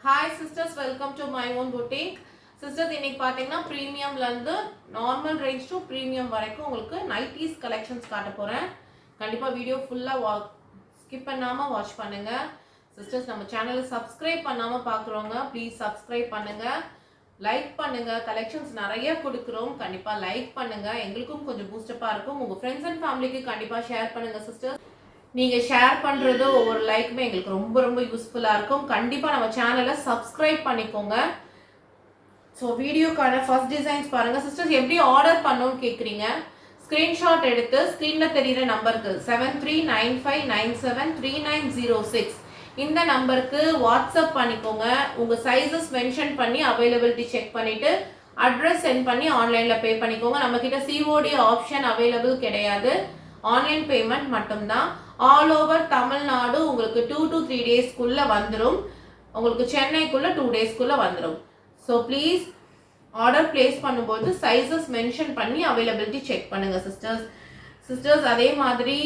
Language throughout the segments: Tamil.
Hi sisters, welcome to my own boutique. Sisters, இன்னைக்கு பாத்தீங்கன்னா பிரீமியம்ல இருந்து நார்மல் ரேஞ்ச் டு பிரீமியம் வரைக்கும் உங்களுக்கு நைட்டீஸ் கலெக்ஷன்ஸ் காட்ட போறேன். கண்டிப்பா வீடியோ ஃபுல்லா ஸ்கிப் பண்ணாம வாட்ச் பண்ணுங்க. சிஸ்டர்ஸ் நம்ம சேனலை சப்ஸ்கிரைப் பண்ணாம பாக்குறவங்க ப்ளீஸ் சப்ஸ்கிரைப் பண்ணுங்க. லைக் பண்ணுங்க. கலெக்ஷன்ஸ் நிறைய கொடுக்குறோம். கண்டிப்பா லைக் பண்ணுங்க. எங்களுக்கும் கொஞ்சம் பூஸ்டப்பா இருக்கும். உங்க ஃப்ரெண்ட்ஸ் அண்ட் ஃபேமிலிக்கு கண்டிப்பா ஷேர் பண்ணுங்க சிஸ்டர்ஸ். நீங்க ஷேர் பண்றது ஒவ்வொரு லைக்குமே எங்களுக்கு ரொம்ப ரொம்ப யூஸ்ஃபுல்லா இருக்கும். கண்டிப்பா நம்ம சேனலை சப்ஸ்கிரைப் பண்ணிக்கோங்க. ஸோ வீடியோக்கான ஃபர்ஸ்ட் டிசைன்ஸ் பாருங்க சிஸ்டர்ஸ். எப்படி ஆர்டர் பண்ணணும்னு கேட்குறீங்க, ஸ்கிரீன்ஷாட் எடுத்து ஸ்க்ரீன்ல தெரியுற நம்பருக்கு 7395973906 இந்த நம்பருக்கு வாட்ஸ்அப் பண்ணிக்கோங்க. உங்க சைஸஸ் மென்ஷன் பண்ணி அவைலபிலிட்டி செக் பண்ணிட்டு அட்ரஸ் சென்ட் பண்ணி ஆன்லைன்ல பே பண்ணிக்கோங்க. நம்ம கிட்ட சிஓடி ஆப்ஷன் அவைலபிள் கிடையாது, ஆன்லைன் பேமெண்ட் மட்டும்தான். ஆல் ஓவர் தமிழ்நாடு உங்களுக்கு 2 to 3 டேஸ்க்குள்ள வந்துடும். உங்களுக்கு சென்னைக்குள்ள 2 டேஸ்க்குள்ள வந்துடும். ஸோ ப்ளீஸ் ஆர்டர் பிளேஸ் பண்ணும்போது சைஸஸ் மென்ஷன் பண்ணி அவைலபிலிட்டி செக் பண்ணுங்க சிஸ்டர்ஸ். அதே மாதிரி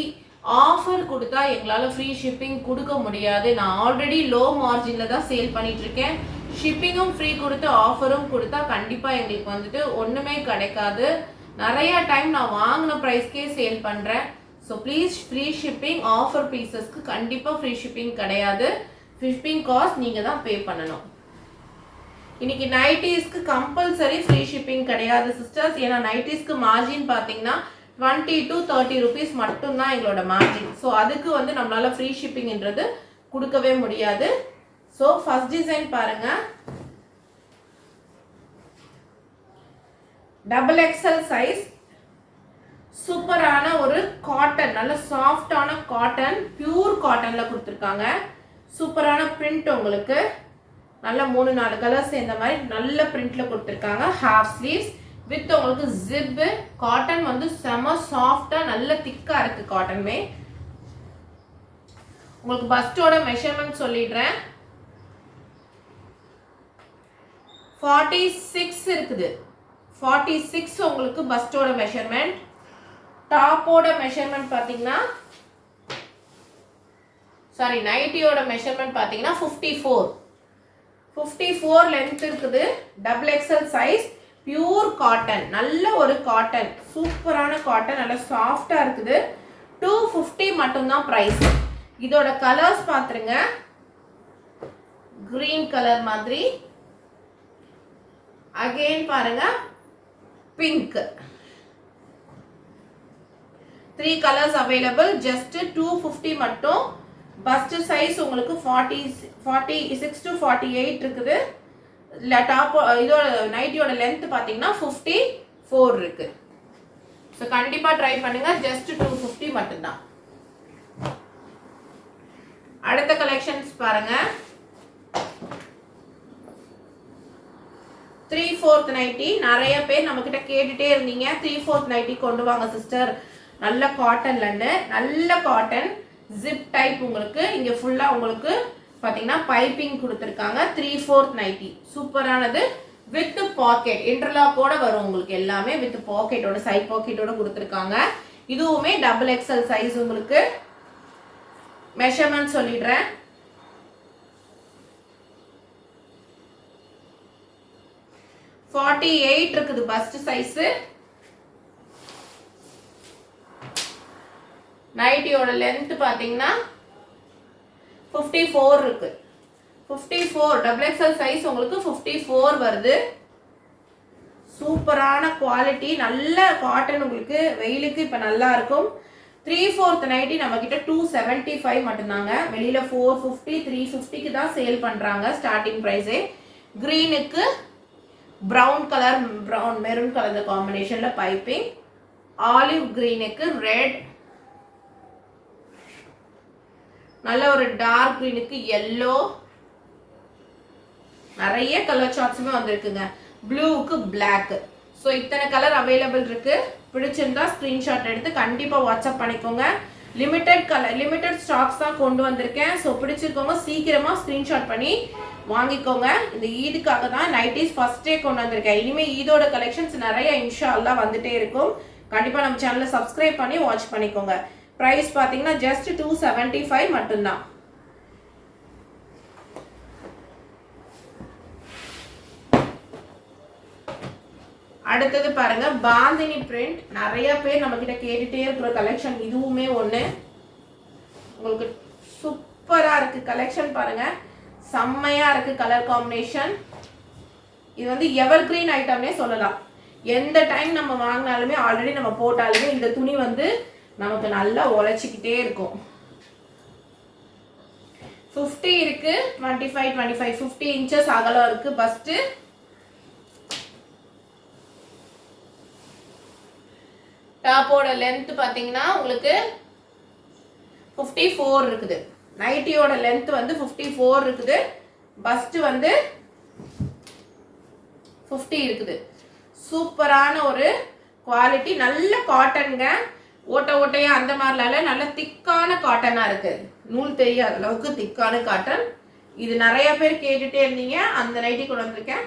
ஆஃபர் கொடுத்தா எங்களால் ஃப்ரீ ஷிப்பிங் கொடுக்க முடியாது. நான் ஆல்ரெடி லோ மார்ஜினில் தான் சேல் பண்ணிட்டு இருக்கேன். ஷிப்பிங்கும் ஃப்ரீ கொடுத்து ஆஃபரும் கொடுத்தா கண்டிப்பாக எங்களுக்கு வந்துட்டு ஒன்றுமே கிடைக்காது. நிறைய டைம் நான் வாங்கின ப்ரைஸ்க்கே சேல் பண்ணுறேன். So please free shipping offer பீசஸ்க்கு கண்டிப்பாக ஃப்ரீ ஷிப்பிங் கிடையாது. ஷிப்பிங் காஸ்ட் நீங்கள் தான் பே பண்ணணும். இன்னைக்கு நைட்டீஸ்க்கு கம்பல்சரி ஃப்ரீ ஷிப்பிங் கிடையாது சிஸ்டர்ஸ். ஏன்னா நைட்டீஸ்க்கு மார்ஜின் பார்த்தீங்கன்னா 20 to 30 rupees மட்டும்தான் எங்களோட மார்ஜின். ஸோ அதுக்கு வந்து நம்மளால ஃப்ரீ ஷிப்பிங்ன்றது கொடுக்கவே முடியாது. ஸோ ஃபர்ஸ்ட் டிசைன் பாருங்க, XXL சைஸ், சூப்பரான ஒரு காட்டன், நல்ல சாஃப்டான காட்டன், பியூர் காட்டன்ல கொடுத்துருக்காங்க. சூப்பரான பிரிண்ட், உங்களுக்கு நல்ல 3-4 கலர்ஸ் இந்த மாதிரி நல்ல பிரிண்ட்ல கொடுத்துருக்காங்க. ஹாஃப் ஸ்லீவ்ஸ் வித் உங்களுக்கு ஜிப்பு. காட்டன் வந்து செம சாஃப்டா நல்ல திக்கா இருக்கு காட்டன்மே. உங்களுக்கு பஸ்டோட மெஷர்மெண்ட் சொல்லிடுறேன். 46 இருக்குது. 46 உங்களுக்கு பஸ்டோட மெஷர்மெண்ட். டாப்போட மெஷர்மெண்ட் பார்த்தீங்கன்னா நைட்டியோட மெஷர்மெண்ட் பார்த்தீங்கன்னா 54 லென்த் இருக்குது. XXL சைஸ், பியூர் காட்டன், நல்ல ஒரு காட்டன், சூப்பரான காட்டன், நல்ல சாஃப்டா இருக்குது. 250 மட்டும்தான் பிரைஸ். இதோட கலர்ஸ் பார்த்துருங்க. கிரீன் கலர் மாதிரி, அகைன் பாருங்க பிங்க். 3 colours available. ஜஸ்ட் 250 மட்டும். பஸ்ட் சைஸ் உங்களுக்கு 46 to 48 இருக்குது. டாப் இதோட நைட்டியோட லென்த் பார்த்தீங்கன்னா 54 இருக்கு. ஸோ கண்டிப்பா ட்ரை பண்ணுங்க. ஜஸ்ட் 250 மட்டும்தான். அடுத்த கலெக்ஷன்ஸ் பாருங்க. 3/4 நைட்டி. நிறைய பேர் நம்ம கிட்ட கேட்டுட்டே இருந்தீங்க 3/4 நைட்டி கொண்டு வாங்க சிஸ்டர், நல்ல காட்டன்லன்னு. நல்ல காட்டன் ஜிப் டைப். உங்களுக்கு இங்க ஃபுல்லா உங்களுக்கு பாத்தீங்கன்னா பைப்பிங் கொடுத்துருக்காங்க. 3/4 நைட்டி சூப்பரானது. வித் பாக்கெட் இன்டர்லாக்கோட வரும் உங்களுக்கு. எல்லாமே வித் பாக்கெட்டோட, சைட் பாக்கெட்டோட கொடுத்துருக்காங்க. இதுவுமே XXL சைஸ். உங்களுக்கு மெஷர்மெண்ட் சொல்லிடுறேன். 48 இருக்குது பஸ்ட் சைஸ். நைட்டியோட லென்த் பாத்தீங்கன்னா 54 இருக்கு. 54 XXL சைஸ் உங்களுக்கு 54 வருது. சூப்பரான குவாலிட்டி, நல்ல காட்டன். உங்களுக்கு வெயிலுக்கு இப்ப நல்லா இருக்கும். 3/4 நைட்டி நம்ம கிட்ட 275 மட்டும்தாங்க. வெளியில 450 350க்கு தான் சேல் பண்றாங்க ஸ்டார்டிங் பிரைஸே. கிரீனுக்கு brown colour, brown maroon colour காம்பினேஷன்ல பைப்பிங். ஆலிவ் கிரீனுக்கு ரெட், நல்ல ஒரு டார்க் கிரீனுக்கு எல்லோ. நிறைய கலர் சார்ட்ஸுமே வந்திருக்குங்க. ப்ளூவுக்கு பிளாக். ஸோ இத்தனை கலர் அவைலபிள் இருக்கு. பிடிச்சிருந்தா ஸ்கிரீன்ஷாட் எடுத்து கண்டிப்பா வாட்ஸ்அப் பண்ணிக்கோங்க. லிமிடெட் ஸ்டாக்ஸ் தான் கொண்டு வந்திருக்கேன். ஸோ பிடிச்சிருக்கோங்க சீக்கிரமா ஸ்கிரீன்ஷாட் பண்ணி வாங்கிக்கோங்க. இந்த ஈதுக்காக தான் நைட்டிஸ் ஃபர்ஸ்டே கொண்டு வந்திருக்கேன். இனிமே ஈதோட கலெக்ஷன்ஸ் நிறைய இன்ஷா அல்லாஹ் வந்துட்டே இருக்கும். கண்டிப்பா நம்ம சேனலை சப்ஸ்கிரைப் பண்ணி வாட்ச் பண்ணிக்கோங்க. பிரைஸ் பாத்தீங்கன்னா ஜஸ்ட் 275 மட்டும்தான். அடுத்தது பாருங்க பாந்தினி பிரிண்ட். நிறைய பேர் நம்ம கிட்ட கேட்டுட்டே இருக்கிற கலெக்ஷன் இதுவுமே ஒன்று. உங்களுக்கு சூப்பரா இருக்கு கலெக்ஷன் பாருங்க, செம்மையா இருக்கு கலர் காம்பினேஷன். இது வந்து எவர் கிரீன் ஐட்டம்னே சொல்லலாம். எந்த டைம் நம்ம வாங்கினாலுமே ஆல்ரெடி நம்ம போட்டாலுமே இந்த துணி வந்து நமக்கு நல்லா உழைச்சிக்கிட்டே இருக்கும். 50 இருக்கு, 25 50 இன்ச்சஸ் அகலம் இருக்கு பஸ்ட். டாப்போட லென்த் பாத்தீங்கன்னா உங்களுக்கு 54 இருக்குது. நைட்டியோட லென்த் வந்து 54 இருக்குது. பஸ்ட் வந்து 50 இருக்குது. சூப்பரான ஒரு குவாலிட்டி, நல்ல காட்டனுங்க. ஓட்ட ஓட்டையா அந்த மாதிரிலாம் நல்ல திக்கான காட்டனா இருக்கு, நூல் தெரியாத அளவுக்கு திக்கான காட்டன். இது நிறைய பேர் கேட்டுட்டே இருந்தீங்க, அந்த நைட்டி கொண்டு வந்திருக்கேன்.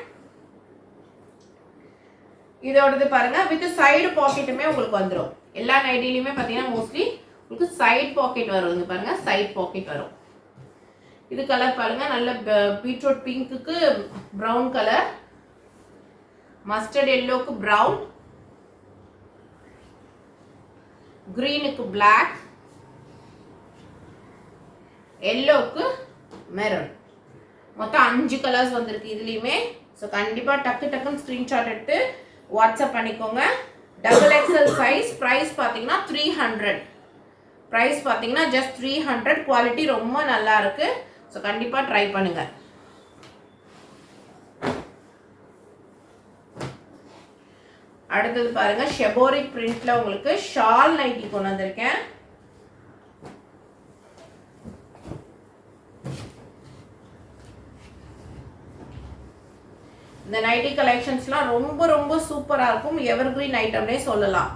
இதோடது பாருங்க வித் சைடு பாக்கெட்டுமே உங்களுக்கு வந்துடும். எல்லா நைட்டிலையுமே பார்த்தீங்கன்னா மோஸ்ட்லி உங்களுக்கு சைட் பாக்கெட் வரும். இங்க பாருங்க சைட் பாக்கெட் வரும். இது கலர் பாருங்க, நல்ல பீட்ரூட் பிங்க்குக்கு ப்ரௌன் கலர், மஸ்டர்ட் எல்லோக்கு ப்ரௌன், கிரீனுக்கு பிளாக், எல்லோக்கு மெரூன். மொத்தம் 5 கலர்ஸ் வந்திருக்கு இதுலயுமே. ஸோ கண்டிப்பா டக்கு டக்குன்னு ஸ்கிரீன்ஷாட் எடுத்து வாட்ஸ்அப் பண்ணிக்கோங்க. XXL size. ப்ரைஸ் பார்த்தீங்கன்னா 300. ப்ரைஸ் பார்த்தீங்கன்னா ஜஸ்ட் 300. குவாலிட்டி ரொம்ப நல்லா இருக்கு. ஸோ கண்டிப்பா ட்ரை பண்ணுங்க. அடுத்தது பாருங்க ஷெபோரிக் பிரிண்ட்ல உங்களுக்கு ஷால் நைட்டி கொண்டு வந்திருக்கேன். இந்த நைட்டி கலெக்ஷன்ஸ்லாம் ரொம்ப ரொம்ப சூப்பரா இருக்கும். எவர் கிரீன் ஐட்டம்னே சொல்லலாம்.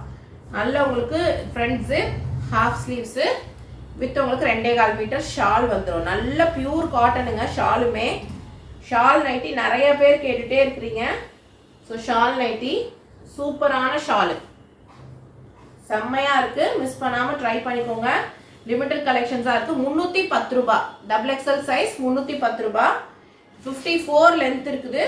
நல்ல உங்களுக்கு front zip, half sleeves with உங்களுக்கு 2.25 மீட்டர் ஷால் வந்துடும். நல்ல பியூர் காட்டனுங்க ஷாலுமே. ஷால் நைட்டி நிறைய பேர் கேட்டுட்டே இருக்கிறீங்க. ஸோ ஷால் நைட்டி சூப்பரான ஷாலு, செம்மையா இருக்கு. மிஸ் பண்ணாம ட்ரை பண்ணிக்கோங்க. லிமிடெட் கலெக்ஷன்ஸா இருக்கு. 310 ரூபாய். XXL சைஸ் 310 ரூபாய். 54 லென்த் இருக்குது.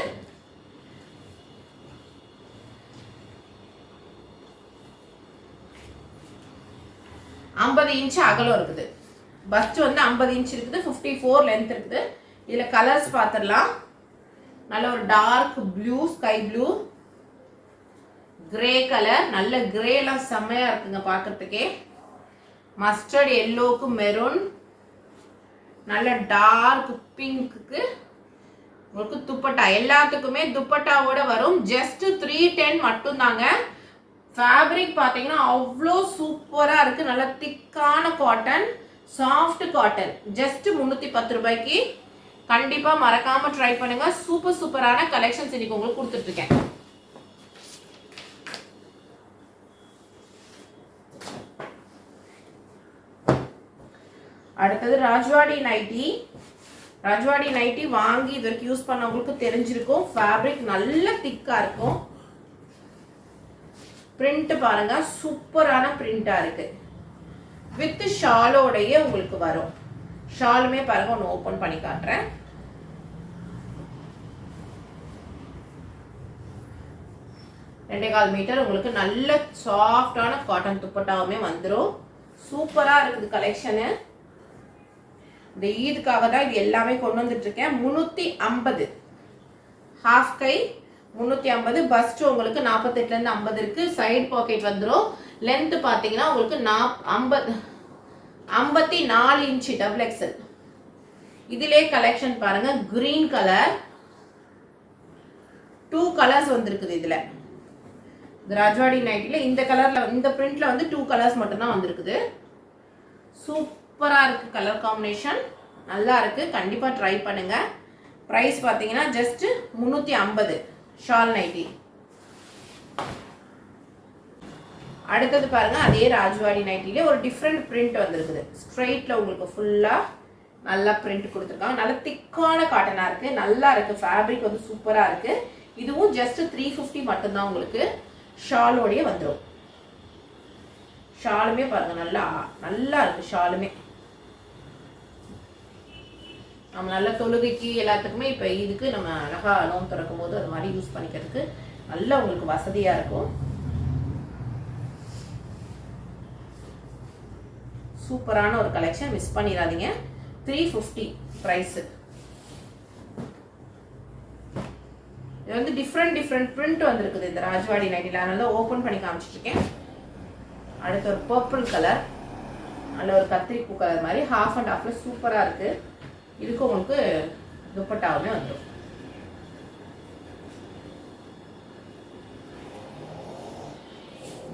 இன்ச் அகலம் இருக்குது. பஸ்ட் வந்து 50 இன்ச் இருக்குது. 54 லென்த் இருக்குது. இதுல கலர்ஸ் பார்த்துடலாம். நல்ல ஒரு dark blue, sky blue, grey colour. நல்ல கிரேலாம் செம்மையா இருக்குங்க பார்க்கறதுக்கே. மஸ்டர்ட் எல்லோக்கு மெரூன், நல்ல டார்க் பிங்க்கு உங்களுக்கு துப்பட்டா. எல்லாத்துக்குமே துப்பட்டாவோட வரும். ஜஸ்ட் 310 மட்டும் தாங்க. ஃபேப்ரிக் பார்த்தீங்கன்னா அவ்வளோ சூப்பரா இருக்கு. நல்ல திக்கான காட்டன், சாஃப்ட் காட்டன். ஜஸ்ட் 310 ரூபாய்க்கு. கண்டிப்பா மறக்காம ட்ரை பண்ணுங்க. சூப்பர் சூப்பரான கலெக்ஷன்ஸ் இன்னைக்கு உங்களுக்கு கொடுத்துட்டு இருக்கேன். அடுத்தது ராஜ்வாடி நைட்டி. ராஜ்வாடி நைட்டி வாங்கி இதற்கு யூஸ் பண்ணவங்களுக்கு தெரிஞ்சிருக்கும். ஃபேப்ரிக் நல்ல திக்கா இருக்கும். பிரிண்ட் பாருங்க, சூப்பரான பிரிண்டா இருக்கு. வித் ஷாலோடைய உங்களுக்கு வரும். ஷாலுமே பாருங்க, ஒன்று ஓபன் பண்ணி காட்டுறேன். ரெண்டே கால் மீட்டர் உங்களுக்கு நல்ல சாஃப்டான காட்டன் துப்பட்டாவுமே வந்துடும். சூப்பரா இருக்குது கலெக்ஷனு. இந்த ஈதுக்காக தான் இது எல்லாமே கொண்டு வந்துட்டு இருக்கேன். 350 ஹாஃப் கை 350. பஸ்ட் உங்களுக்கு 48ல இருந்து 50 இருக்கு. சைடு பாக்கெட் வந்துடும். லென்த் பாத்தீங்கன்னா உங்களுக்கு 54 இன்ச் XXL. இதிலே கலெக்ஷன் பாருங்க, கிரீன் கலர் 2 கலர்ஸ் வந்திருக்குது இதுல. இந்த ராஜ்வாடி நைட்டில இந்த கலர்ல, இந்த பிரிண்ட்ல வந்து 2 கலர்ஸ் மட்டும் தான் வந்திருக்குது. சூப்பரா இருக்கு கலர் காம்பினேஷன், நல்லா இருக்கு. கண்டிப்பா ட்ரை பண்ணுங்க. பிரைஸ் பாத்தீங்கன்னா ஜஸ்ட் 350 ஷால் நைட்டி. அடுத்தது பாருங்க, அதே ராஜ்வாடி நைட்டில ஒரு டிஃப்ரெண்ட் பிரிண்ட் வந்திருக்குது. ஸ்ட்ரைட்ல உங்களுக்கு ஃபுல்லா நல்லா பிரிண்ட் கொடுத்துருக்காங்க. நல்ல திக்கான காட்டனா இருக்கு, நல்லா இருக்கு. ஃபேப்ரிக் வந்து சூப்பரா இருக்கு. இதுவும் ஜஸ்ட் 350 மட்டும்தான் உங்களுக்கு. ஷாலோடய வந்துடும். ஷாலுமே பாருங்க, நல்லா நல்லா இருக்கு. ஷாலுமே நம்ம நல்ல தொழுகைக்கு எல்லாத்துக்குமே இப்போ இதுக்கு நம்ம அழகா நோம்பு திறக்கும் போது அது மாதிரி யூஸ் பண்ணிக்கிறதுக்கு நல்லா உங்களுக்கு வசதியாக இருக்கும். சூப்பரான ஒரு கலெக்ஷன், மிஸ் பண்ணிடாதீங்க. 350 ப்ரைஸு. இது வந்து டிஃப்ரெண்ட் பிரிண்ட் வந்திருக்குது இந்த ராஜ்வாடி நைட்டியில், அதனால தான் ஓப்பன் பண்ணி காமிச்சிட்ருக்கேன். அடுத்து ஒரு பர்பிள் கலர், நல்ல ஒரு கத்திரிப்பூ கலர் மாதிரி ஹாஃப் அண்ட் ஹாஃப்ல சூப்பராக இருக்குது. இதுக்கு உங்களுக்கு துப்பட்டாவுமே வந்துடும்.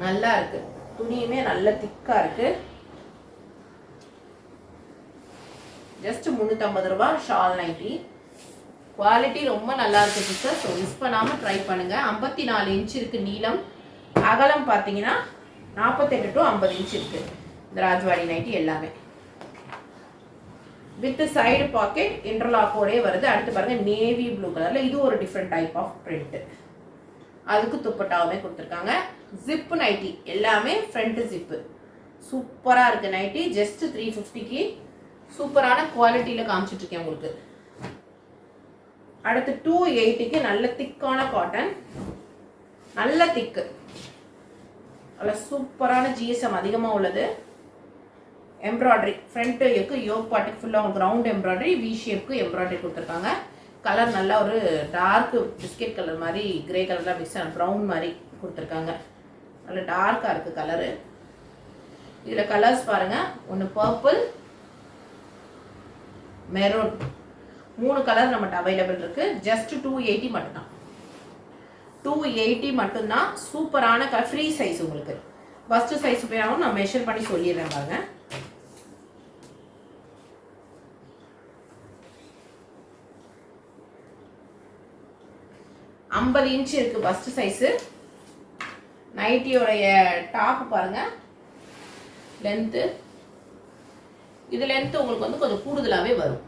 நல்லா இருக்கு, துணியுமே நல்ல திக்கா இருக்கு. ஜஸ்ட் 350 ரூபாய் ஷால் நைட்டி. குவாலிட்டி ரொம்ப நல்லா இருக்கு சிஸ்டர். ஸோ மிஸ் பண்ணாமல் ட்ரை பண்ணுங்க. 54 இன்ச் இருக்கு நீளம், அகலம் பார்த்தீங்கன்னா 48 to 50 இன்ச் இருக்கு இந்த ராஜ்வாடி நைட்டி எல்லாமே. வித் சைடு பாக்கெட் இன்டர்லாக்கோடே வருது. அடுத்து பாருங்க நேவி ப்ளூ கலர்ல, இது ஒரு டிஃப்ரெண்ட் டைப் ஆஃப் பிரிண்ட். அதுக்கு துப்பட்டாவுமே கொடுத்துருக்காங்க. ஜிப் நைட்டி எல்லாமே ஃப்ரண்ட் ஜிப்பு, சூப்பராக இருக்கு நைட்டி. ஜஸ்ட் 350க்கு சூப்பரான குவாலிட்டியில் காமிச்சிட்டு இருக்கேன் உங்களுக்கு. அடுத்து 280க்கு நல்ல திக்கான காட்டன், நல்ல திக்கு, நல்ல சூப்பரான ஜிஎஸ்எம் அதிகமாக உள்ளது. எம்ப்ராய்டரி ஃப்ரண்ட்டுக்கு யோக் பாட்டுக்கு ஃபுல்லாக உங்களுக்கு ரவுண்ட் எம்ப்ராய்டரி, வி ஷேப்க்கு எம்ப்ராய்டரி கொடுத்துருக்காங்க. கலர் நல்லா ஒரு டார்க் பிஸ்கெட் கலர் மாதிரி, கிரே கலர்லாம் மிக்ஸ் ஆன ப்ரௌன் மாதிரி கொடுத்துருக்காங்க. நல்ல டார்க்காக இருக்குது கலரு. இதில் கலர்ஸ் பாருங்கள், ஒன்று பர்பிள், மெரூன், 3 கலர் நம்மகிட்ட அவைலபிள் இருக்குது. ஜஸ்ட் 280 மட்டும்தான். 280 மட்டும்தான். சூப்பரான கலர், ஃப்ரீ சைஸ் உங்களுக்கு. ஃபஸ்ட்டு சைஸ் போயாகவும் நான் மெஷர் பண்ணி சொல்லிடுறேன் பாருங்க. ஐம்பது இன்ச் இருக்கு ஃபர்ஸ்ட் சைஸு. நைட்டியோடைய டாப் பாருங்க, லென்த்து, இது லென்த்து உங்களுக்கு வந்து கொஞ்சம் கூடுதலாகவே வரும்.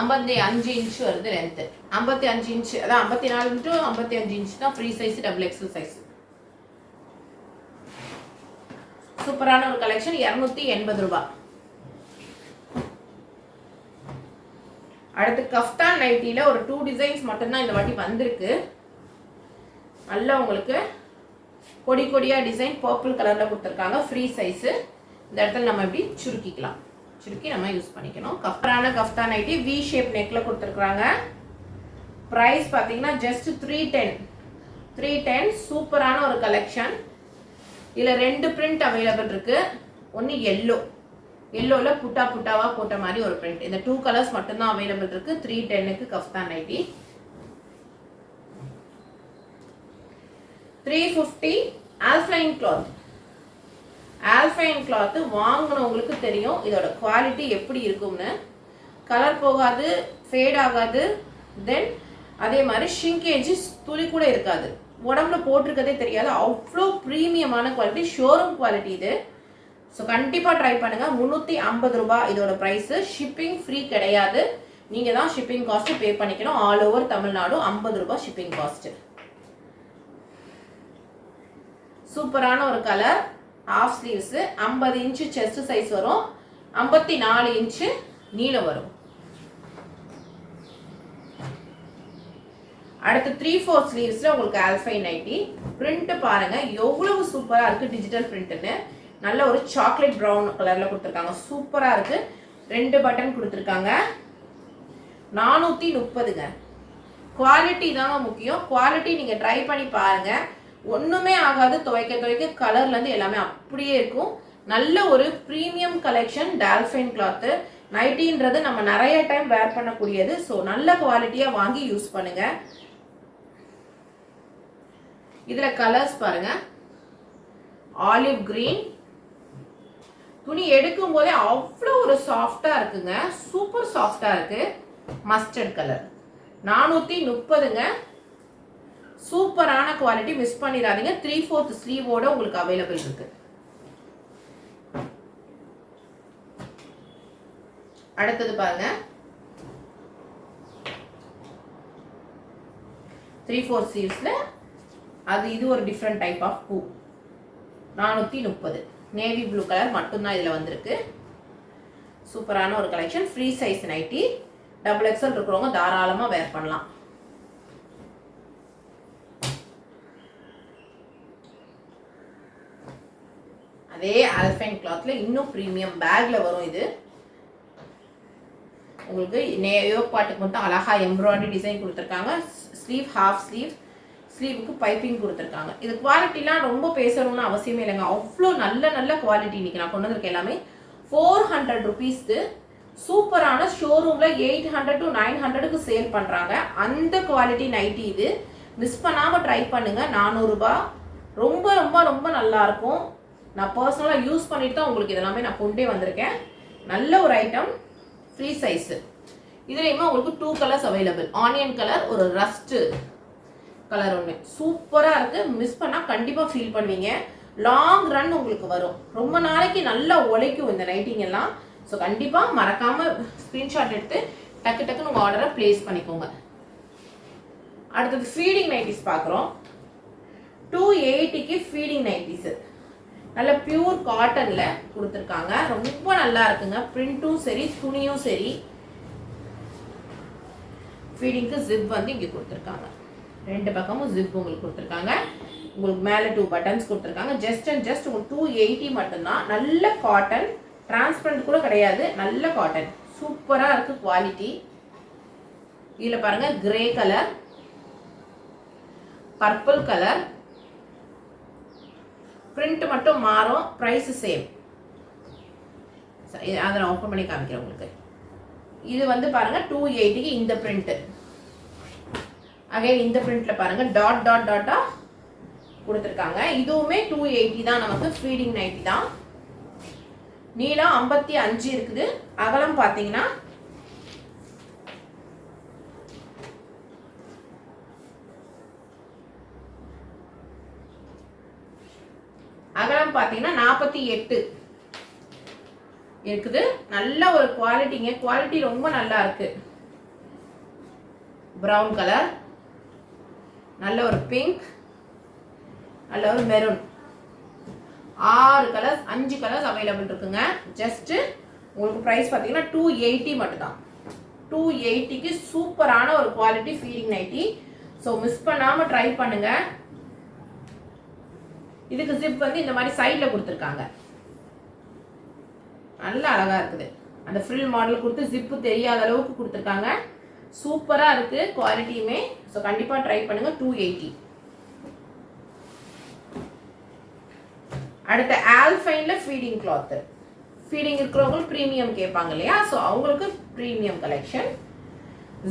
ஐம்பத்தி 5 இன்ச் வருது லென்த்து. 55 இன்ச், அதான் 54 to 55 இன்ச் தான் free size, double XL size. சூப்பரான ஒரு கலெக்ஷன், 280 ரூபாய். அடுத்து கஃப்தான் நைட்டியில் ஒரு 2 டிசைன்ஸ் மட்டும்தான் இந்த வாட்டி வந்திருக்கு. நல்லா உங்களுக்கு கொடி கொடியாக டிசைன் பர்பிள் கலரில் கொடுத்துருக்காங்க. Free size. இந்த இடத்துல நம்ம எப்படி சுருக்கிக்கலாம், சுருக்கி நம்ம யூஸ் பண்ணிக்கணும். கஃப்டான கஃப்தான் நைட்டி வி ஷேப் நெக்கில் கொடுத்துருக்குறாங்க. ப்ரைஸ் பார்த்தீங்கன்னா ஜஸ்ட் 310. சூப்பரான ஒரு கலெக்ஷன். இதில் 2 பிரிண்ட் அவைலபிள் இருக்குது. ஒன்று எல்லோவில் புட்டா புட்டாவாக போட்ட மாதிரி ஒரு பிரிண்ட். இந்த 2 கலர்ஸ் மட்டும்தான் அவைலபிள் இருக்குது. 310க்கு kaftan nightie. 350 alpine cloth. Alpine cloth வாங்கினவங்களுக்கு தெரியும் இதோட குவாலிட்டி எப்படி இருக்கும்னு. கலர் போகாது, ஃபேட் ஆகாது, தென் அதே மாதிரி ஷ்ரிங்கேஜ் துளி கூட இருக்காது. உடம்புல போட்டிருக்கதே தெரியாது. அவ்வளோ ப்ரீமியமான குவாலிட்டி, ஷோரூம் குவாலிட்டி இது. ஸோ கண்டிப்பாக ட்ரை பண்ணுங்கள். 350 ரூபாய் இதோட ப்ரைஸு. ஷிப்பிங் ஃப்ரீ கிடையாது, நீங்கள் தான் ஷிப்பிங் காஸ்ட்டு பே பண்ணிக்கணும். ஆல் ஓவர் தமிழ்நாடு 50 ரூபாய் ஷிப்பிங் காஸ்ட்டு. சூப்பரான ஒரு colour, half sleeves, 50 inch chest size வரும், 54 இன்ச்சு நீளம் வரும். அடுத்து 3/4 ஸ்லீவ்ஸில் உங்களுக்கு ஆல்ஃபைன் நைட்டி. பிரிண்ட் பாருங்கள் எவ்வளவு சூப்பராக இருக்குது, டிஜிட்டல் பிரிண்ட்டுன்னு. நல்ல ஒரு சாக்லேட் ப்ரௌன் கலரில் கொடுத்துருக்காங்க. சூப்பராக இருக்குது. 2 பட்டன் கொடுத்துருக்காங்க. 430ங்க. குவாலிட்டி தாங்க முக்கியம். குவாலிட்டி நீங்கள் ட்ரை பண்ணி பாருங்கள், ஒன்றுமே ஆகாது. துவைக்க கலர்லேருந்து எல்லாமே அப்படியே இருக்கும். நல்ல ஒரு ப்ரீமியம் கலெக்ஷன். டால்ஃபைன் கிளாத்து நைட்டின்றது நம்ம நிறைய டைம் வேர் பண்ணக்கூடியது. ஸோ நல்ல குவாலிட்டியாக வாங்கி யூஸ் பண்ணுங்கள். இதில் கலர்ஸ் பாருங்கள், ஆலிவ் கிரீன். துணி எடுக்கும் போதே அவ்வளோ ஒரு சாஃப்டாக இருக்குங்க, சூப்பர் சாஃப்டாக இருக்கு. Mustard colour. 430ங்க. சூப்பரான குவாலிட்டி, மிஸ் பண்ணிடாதீங்க. 3/4 ஸ்லீவோட உங்களுக்கு அவைலபிள் இருக்கு. அடுத்தது பாருங்க, 3/4 ஸ்லீவ்ஸ்ல இது ஒரு டிஃப்ரெண்ட் டைப் ஆஃப் பூ. 430. நேவி ப்ளூ கலர் மட்டும்தான் இதில் வந்திருக்கு. சூப்பரான ஒரு collection. Free size nightie, XXL இருக்கிறவங்க தாராளமாக வேர் பண்ணலாம். அதே ஆல்ஃபைன் கிளாத்ல இன்னும் ப்ரீமியம் பேக்ல வரும். இது உங்களுக்கு யோக் பாட்டுக்கு மட்டும் அழகா எம்ப்ராய்டரி டிசைன் கொடுத்துருக்காங்க. ஸ்லீவ் ஹாஃப் ஸ்லீவ், ஸ்லீவுக்கு பைப்பிங் கொடுத்துருக்காங்க. இது குவாலிட்டிலாம் ரொம்ப பேசணும்னு அவசியமே இல்லைங்க. அவ்வளோ நல்ல நல்ல குவாலிட்டி. இன்னைக்கு நான் கொண்டு வந்திருக்கேன் எல்லாமே 400 rupeesக்கு. சூப்பரான ஷோரூமில் 800 to 900க்கு சேல் பண்ணுறாங்க. அந்த குவாலிட்டி நைட்டி இது. மிஸ் பண்ணாமல் ட்ரை பண்ணுங்க. 400 ரூபாய். ரொம்ப ரொம்ப ரொம்ப நல்லாயிருக்கும். நான் பர்சனலாக யூஸ் பண்ணிட்டு தான் உங்களுக்கு இதெல்லாமே நான் கொண்டே வந்திருக்கேன். நல்ல ஒரு ஐட்டம். Free size. இதுலேயுமே உங்களுக்கு 2 கலர்ஸ் அவைலபிள். ஆனியன் கலர், ஒரு ரஸ்ட்டு கலர் ஒன்று. சூப்பராக இருக்குது. மிஸ் பண்ணால் கண்டிப்பாக ஃபீல் பண்ணுவீங்க. லாங் ரன் உங்களுக்கு வரும். ரொம்ப நாளைக்கு நல்லா உழைக்கும் இந்த நைட்டிங் எல்லாம். ஸோ கண்டிப்பாக மறக்காமல் ஸ்க்ரீன்ஷாட் எடுத்து டக்கு டக்குன்னு உங்கள் ஆர்டரை ப்ளேஸ் பண்ணிக்கோங்க. அடுத்தது ஃபீடிங் நைட்டிஸ் பார்க்குறோம். 280க்கு ஃபீடிங் நைட்டிஸு. நல்ல பியூர் காட்டனில் கொடுத்துருக்காங்க. ரொம்ப நல்லா இருக்குங்க. பிரிண்ட்டும் சரி, துணியும் சரி. ஃபீடிங்க்கு ஜிப் வந்து இங்கே கொடுத்துருக்காங்க. 2 பக்கமும் ஜிப் உங்களுக்கு கொடுத்துருக்காங்க. உங்களுக்கு மேலே 2 பட்டன்ஸ் கொடுத்துருக்காங்க. ஜஸ்ட் அண்ட் ஜஸ்ட் உங்களுக்கு 280 மட்டும்தான். நல்ல காட்டன், டிரான்ஸ்பரண்ட் கூட கிடையாது. நல்ல காட்டன். சூப்பராக இருக்குது குவாலிட்டி. இதில் பாருங்கள், grey colour, purple colour. Print மட்டும் மாறும். Price same. அதை நான் ஓப்பன் பண்ணி காமிக்கிறேன் உங்களுக்கு. இது வந்து பாருங்கள் 280க்கு இந்த பிரிண்ட்டு. அகைன் இந்த பிரிண்ட்ல பாருங்க டாட் டாட் டாட்டா கொடுத்துருக்காங்க. இதுவுமே 280 தான். நமக்கு ஃபீடிங் நைட்டி தான். நீளம் 55 இருக்குது. அகலம் பார்த்தீங்கன்னா அகலம் பார்த்தீங்கன்னா 48 இருக்குது. நல்ல ஒரு குவாலிட்டிங்க. குவாலிட்டி ரொம்ப நல்லா இருக்கு. பிரவுன் கலர், நல்ல ஒரு பிங்க், நல்ல ஒரு மெரூன். 5 கலர்ஸ் அவைலபிள் இருக்குங்க. ஜஸ்ட் உங்களுக்கு ப்ரைஸ் பார்த்தீங்கன்னா 280 மட்டும்தான். 280க்கு சூப்பரான ஒரு quality feeding nightie. So miss பண்ணாமல் ட்ரை பண்ணுங்க. இதுக்கு ஜிப் வந்து இந்த மாதிரி சைடில் கொடுத்துருக்காங்க. நல்ல அழகா இருக்குது. அந்த ஃப்ரில் மாடல் கொடுத்து ஜிப்பு தெரியாத அளவுக்கு கொடுத்துருக்காங்க. சூப்பராக இருக்குது குவாலிட்டியுமே. ஸோ கண்டிப்பாக ட்ரை பண்ணுங்கள். 280. அடுத்த ஆல்ஃபைனில் ஃபீடிங் கிளாத்து. ஃபீடிங் இருக்கிறவங்களுக்கு ப்ரீமியம் கேட்பாங்க இல்லையா? ஸோ அவங்களுக்கு premium collection.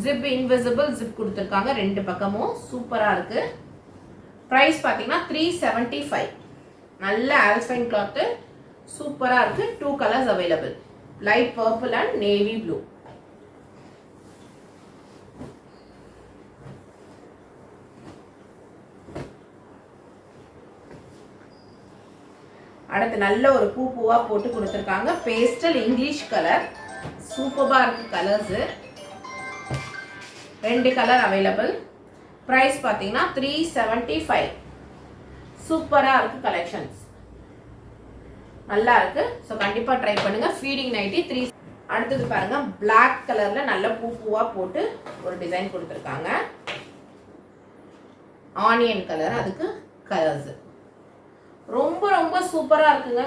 Zip invisible zip கொடுத்துருக்காங்க 2 பக்கமும். சூப்பராக இருக்குது. ப்ரைஸ் பார்த்தீங்கன்னா 375. நல்ல ஆல்ஃபைன் கிளாத்து. சூப்பராக இருக்குது. 2 colours available. Light purple and navy blue. அடுத்து நல்ல ஒரு பூவா போட்டு கொடுத்துருக்காங்க. Pastel English colour. சூப்பராக இருக்கு கலர்ஸு. 2 colour available. ப்ரைஸ் பார்த்தீங்கன்னா 375. சூப்பராக இருக்கு கலெக்ஷன்ஸ். நல்லா இருக்கு. ஸோ கண்டிப்பாக ட்ரை பண்ணுங்க. Feeding nightie 3. அடுத்தது பாருங்க, பிளாக் கலர்ல நல்ல பூவா போட்டு ஒரு டிசைன் கொடுத்துருக்காங்க. ஆனியன் கலர், அதுக்கு கலர்ஸ். ரொம்ப ரொம்ப சூப்பராக இருக்குங்க.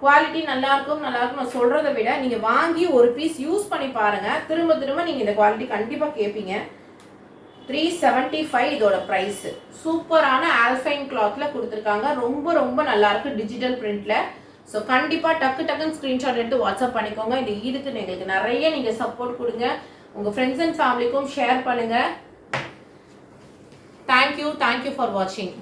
குவாலிட்டி நல்லா இருக்கும் நான் சொல்றதை விட நீங்க வாங்கி ஒரு பீஸ் யூஸ் பண்ணி பாருங்க. திரும்ப திரும்ப நீங்க இந்த குவாலிட்டி கண்டிப்பா கேட்பீங்க. 375 இதோட பிரைஸ். சூப்பரான ஆல்ஃபைன் கிளாத்ல கொடுத்துருக்காங்க. ரொம்ப ரொம்ப நல்லா இருக்கு டிஜிட்டல் பிரிண்ட்ல. ஸோ கண்டிப்பா டக்குன்னு ஸ்கிரீன்ஷாட் எடுத்து வாட்ஸ்அப் பண்ணிக்கோங்க. இந்த ஈடுக்கு எங்களுக்கு நிறைய நீங்க சப்போர்ட் கொடுங்க. உங்க ஃப்ரெண்ட்ஸ் அண்ட் ஃபேமிலிக்கும் ஷேர் பண்ணுங்க. தேங்க்யூ ஃபார் வாட்சிங்.